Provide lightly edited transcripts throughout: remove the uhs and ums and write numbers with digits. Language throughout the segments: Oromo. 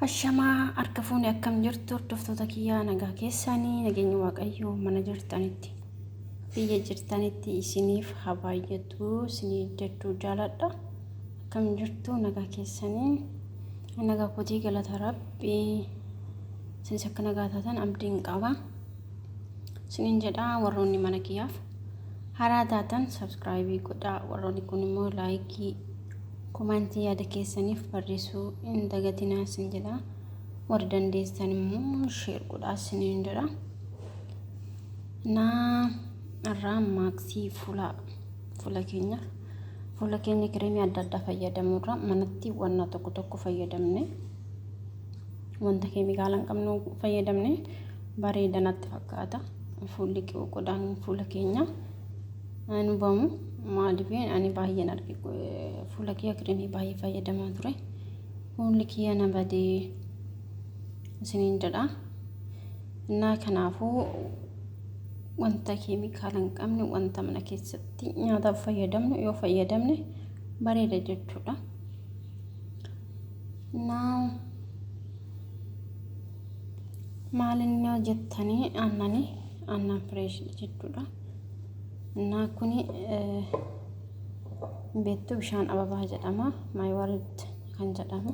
Hashamaa harka fuuni akkam jirtu hordoftoota kiyyaa nagaa keessanii nageenya waaqayyoo mana jirtanitti biyya jirtanitti isiniif habaayatu isinii jechuu jaaladha. Akkam jirtu nagaa keessanii nagaa kootii galata rabbii isinis akka nagaa taatan abdiin qaba. Isiniin jedhaa warroonni mana kiyyaaf haraa taatan subscribe godhaa, warroonni kun immoo laayikii komantii yaada keessaniif barreessuu hin dagatinaa isin jedha. Warri dandeessan immoo share godhaa isiniin jedha. Irraa maaksii fuula keenya kireemii adda addaa fayyadamuurra manatti wanna tokko fayyadamne wanta keemikaala hin qabne fayyadamne bareeda natti fakkaata. Fuulli qodaan fuula keenya anu bamu maaliif ani baay'een arge fuula kiyya kireemii baay'ee fayyadamaa ture. Fuulli kiyya na badee isiniin jedha. Kanaafuu wanta keemikaala hin qabne wanta mana keessatti nyaataaf fayyadamnu yoo fayyadamne bareeda jechuudha. Maalinni hojjettanii aannan fresh jechuudha. Kuni beektu bishaan ababaa jedhama, maayiwarid kan jedhamu.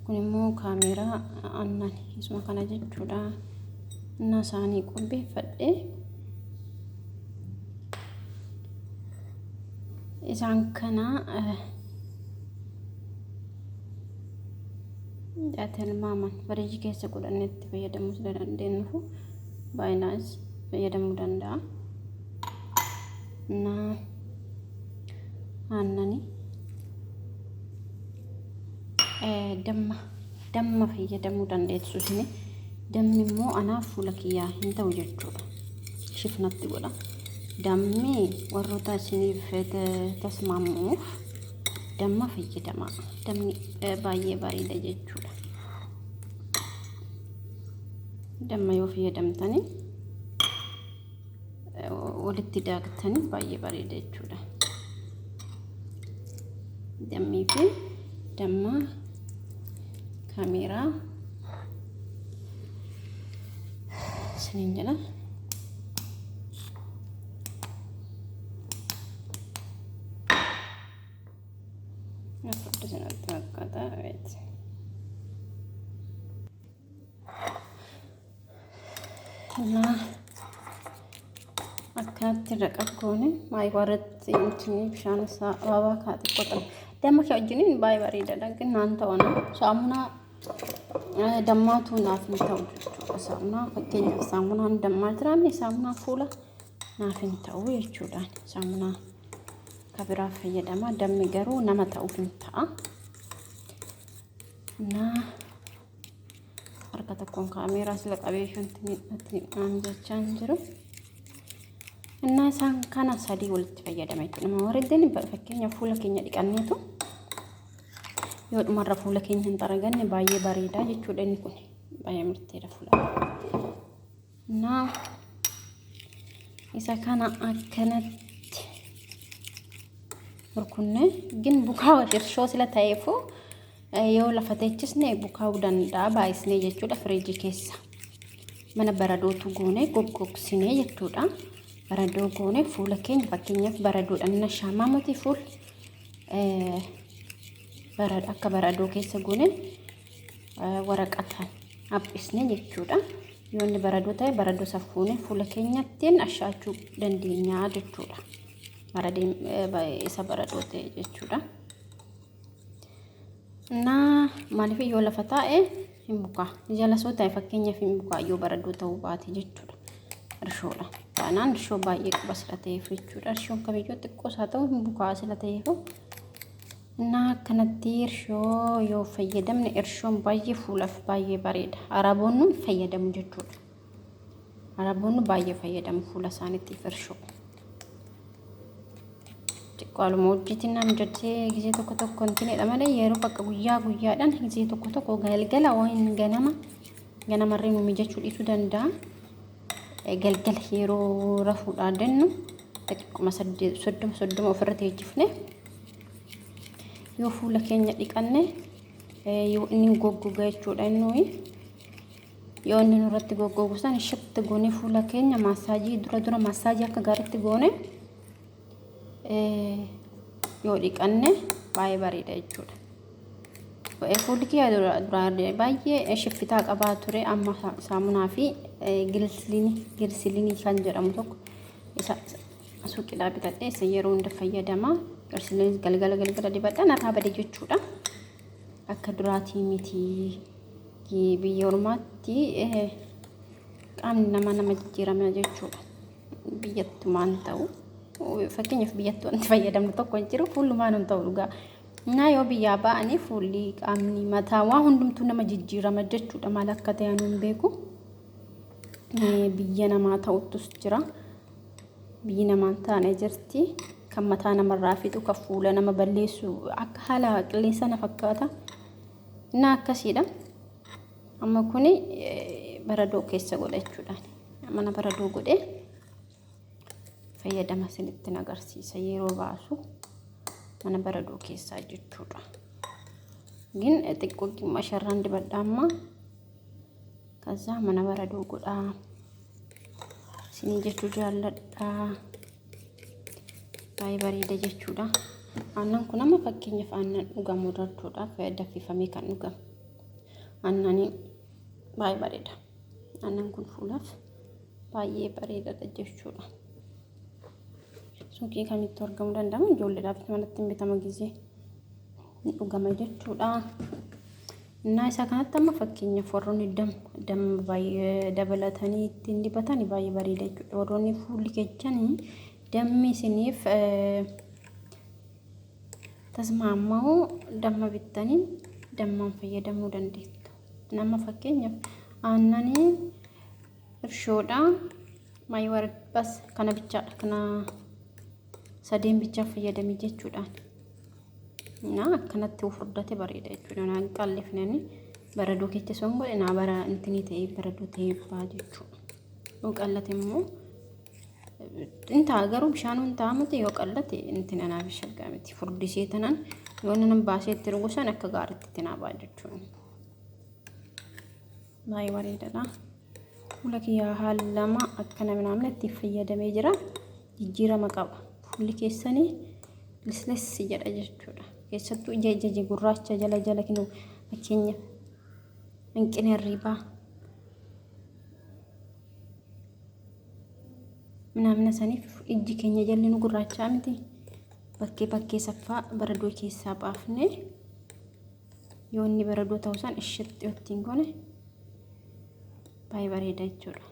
Kun immoo kaameraa aannan isuma kana jechuudha. Isaanii qopheeffadhee isaan kana tilmaaman bareeji keessa godhannetti fayyadamuu dandeenyu baay'inaas fayyadamuu danda'a. Aannani damma fayyadamuu dandeessu isini. Dammi immoo anaaf fuula kiyyaa hin ta'u jechuudha. Shifnatti godha. Dammi warroota isiniif tasmaamuuf damma fayyadama. Dammi baay'ee bareeda jechuudha. Damma yoo fayyadamtani walitti daaktanii baay'ee bareeda jechuudha. Dammii fi damma kaameraa isiniin jedha. Akkanatti raqabkooni maayiwarid intini bishaan isaa ababaa kaati qotan damma kee wajjiniin baay'ee bareedaadha. ግን naanta wana saamunaa dammaatu naaf hin ta'u jechuudha. Saamunaa fakkeenyaaf saamunaan dammaa jiraanne saamunaa fuula naaf hin ta'u jechuudha. Saamunaa kabiraa fayyadama. Dammi garuu nama ta'uuf hin ta'a. Harka tokkoon kaameraa sila qabee shunti jechaa hin jiru. Isaan kana sadii walitti fayyadama jechuudha. Nama wareegdeen fakkeenyaaf fuula keenya dhiqanneetu yoo dhumarra fuula keenya hin xaraganne baay'ee bareeda jechuudha. Inni kun baay'ee murteedha fuula. Isa kana akkanatti burkunne gin bukaa irshoo sila ta'eefu yoo lafa teechisne bukaa'uu danda'a baay'isnee jechuudha. Firiijii keessa mana baradootu goonee goggogsine jechuudha. Baradoo goone fuula keenya fakkeenyaaf baradoodhaan shaamaa miti fuul akka baradoo keessa goone waraqataan haphisne jechuudha. Yoo inni baradoo ta'e baradoo saffuune fuula keenyattiin ashaachuu dandeenya jechuudha. Isa baradoo ta'e jechuudha. Maaliif yoo lafa taa'e hin bukaa. Jala soo ta'e fakkeenyaaf hin bukaa yoo baradoo ta'uu baate jechuudha. Irshoodha. Taanaan irshoo baay'ee quba sila ta'eef jechuudha. Irshoon kamiyyuu xiqqoos haa ta'u hin bukaa sila ta'eef. Akkanatti irshoo yoo fayyadamne irshoon baay'ee fuulaaf baay'ee bareeda. Araboonni fayyadamu jechuudha. Araboonni baay'ee fayyadamu fuula isaaniitiif irshoo. Xiqqaaluma hojjetiin nama jettee gisee tokko intinedha malee yeroo bakka guyyaadhaan gisee tokko galgala waan ganamarree mijachuu dhiisuu danda'a. Galgala yeroo rafuudhaa dennu daqiiquma 30 ofirra teechifne yoo fuula keenya dhiqanne yoo inni goggoga jechuudha inni yoo inni nurratti goggogu san shitti goone fuula keenya masaajii dura masaajii akka gaariitti goone yoo dhiqanne baay'ee bareeda jechuudha. Fuulli kiyya duraan baay'ee shiffitaa qabaa ture amma saamunaa fi girsiliinii kan jedhamu tokko isa suuqidhaa bitadhee isa yeroo hunda fayyadama. Girsiliinii galgala dibadhaan irraa bade jechuudha. Akka duraatii miti biyya ormaatti qaamni nama jijjiirama jechuudha. Biyyattumaan ta'u fakkeenyaaf biyyattuu wanti fayyadamnu tokko hin jiru fuullumaan hin ta'u dhugaa. Na yoo biyyaa ba'anii fuulli qaamni mataa waa hundumtuu nama jijjiirama jechuudha. Maal akka ta'e hin beeku. Biyya namaa ta'utus jira. Biyyi namaan taane jirti. Kan mataa namarraa fixu kan fuula nama balleessu akka haala qilleensa na fakkaata. Na akkasiidha. Amma kuni baradoo keessa godha jechuudha. Mana baradoo godhee fayyadama isinitti agarsiisa yeroo baasu. Mana baradoo keessaa jechuudha. Gin xiqqoo dhimma sharraan dibadhaa amma kaza mana baradoo godhaa. Isin jechuu jaalladhaa. Baay'ee bareeda jechuudha. Aannan kun amma fakkeenyaaf aannan dhugamu dartuudhaaf danfifamee kan dhugamu. Aannani baay'ee bareeda. Aannan kun fuulaaf baay'ee bareedaadha jechuudha. Suuqii kamitti argamuu danda'u ijoolleedhaaf manatti bitama gisee dhugama jechuudha. Innaa isaa kanatti amma fakkeenyaaf warroonni damma baay'ee dabalatanii ittiin dibatan baay'ee bareeda jechuudha. Warroonni fuulli kechanii dammi isiniif tasmaama'u damma bittanii dammaan fayyadamuu dandeettu. Nama fakkeenyaaf aannanii irshoodha maayii warbas kana bichaadha kana sadeen bichaa fayyadamii jechuudhaan. Na akkanatti furdate bareeda jechuudha. Na qallifnani baradoo keessa son godhe na bara intini ta'e baradoo ta'e baa jechuudha. Yoo qallate immoo inta garuu bishaanuu inta amate yoo qallate intina na bishaggaa miti furdisee tanan yoo nan baasee itti rugusan akka gaariitti itti na baa jechuudha. Baay'ee bareedaadha. Fuula kiyyaa haala lama akkana namni itti fayyadamee jira. Jijjiirama qaba. Fuulli keessanii lislessi jedha jechuudha. Keessattuu ija gurraacha jala kinu fakkeenya hanqina hirribaa namna saniif iji keenya jalli nu gurraachaa miti. Bakkee saffaa baradoo keessaa baafne yoo inni baradoo ta'uu isaan isheetti ittiin gone baay'ee bareeda jechuudha.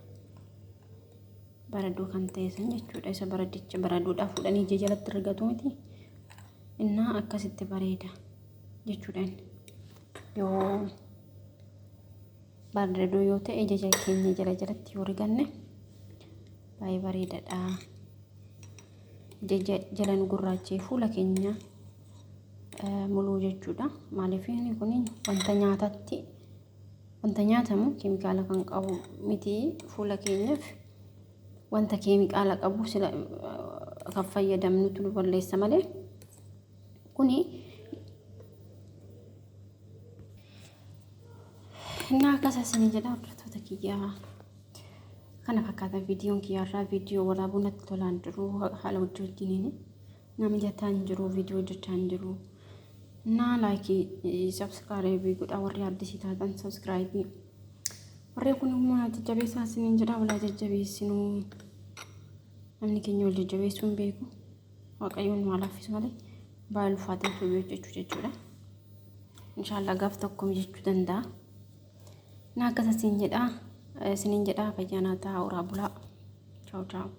Baradoo kan ta'e san jechuudha. Isa baradicha baradoodhaa fuudhanii ija jalatti argatu miti. Innaa akkasitti bareeda jechuudha. Yoo baradoo yoo ta'e ija keenya jalatti yoo riganne baay'ee bareedaadha. Ija jalan gurraachee fuula keenya muluu jechuudha. Maaliif inni kun wanta nyaatamu keemikaala kan qabu miti fuula keenyaaf. Wanta keemikaala qabu sila kan fayyadamnutu nu balleessa malee kuni innaa akkasasanii jedha hordoftoota kiyyaa. Kana fakkaata viidiyoon kiyyaarraa viidiyoo walaabuu natti tolaan jiru haala wajjiniin nama jataan jiru viidiyoo hojjechaan jiru. Innaa laayikii sabskiraayibii godhaa warri addisii taatan sabskiraayibii. Warreen kun immoo jajjabeessaa isiniin jedha walaa jajjabeessinuu. Namni keenya wal jajjabeessuu hin beeku. Waaqayyoon maal haffisu malee baay'ee ulfaataa tuyyoo jechuudha. Inshaallah gaaf tokko jechuu danda'a. Na akkasasiin jedha isiniin jedha fayyaanaa ta'aa oraa bulaa. Ciao ciao.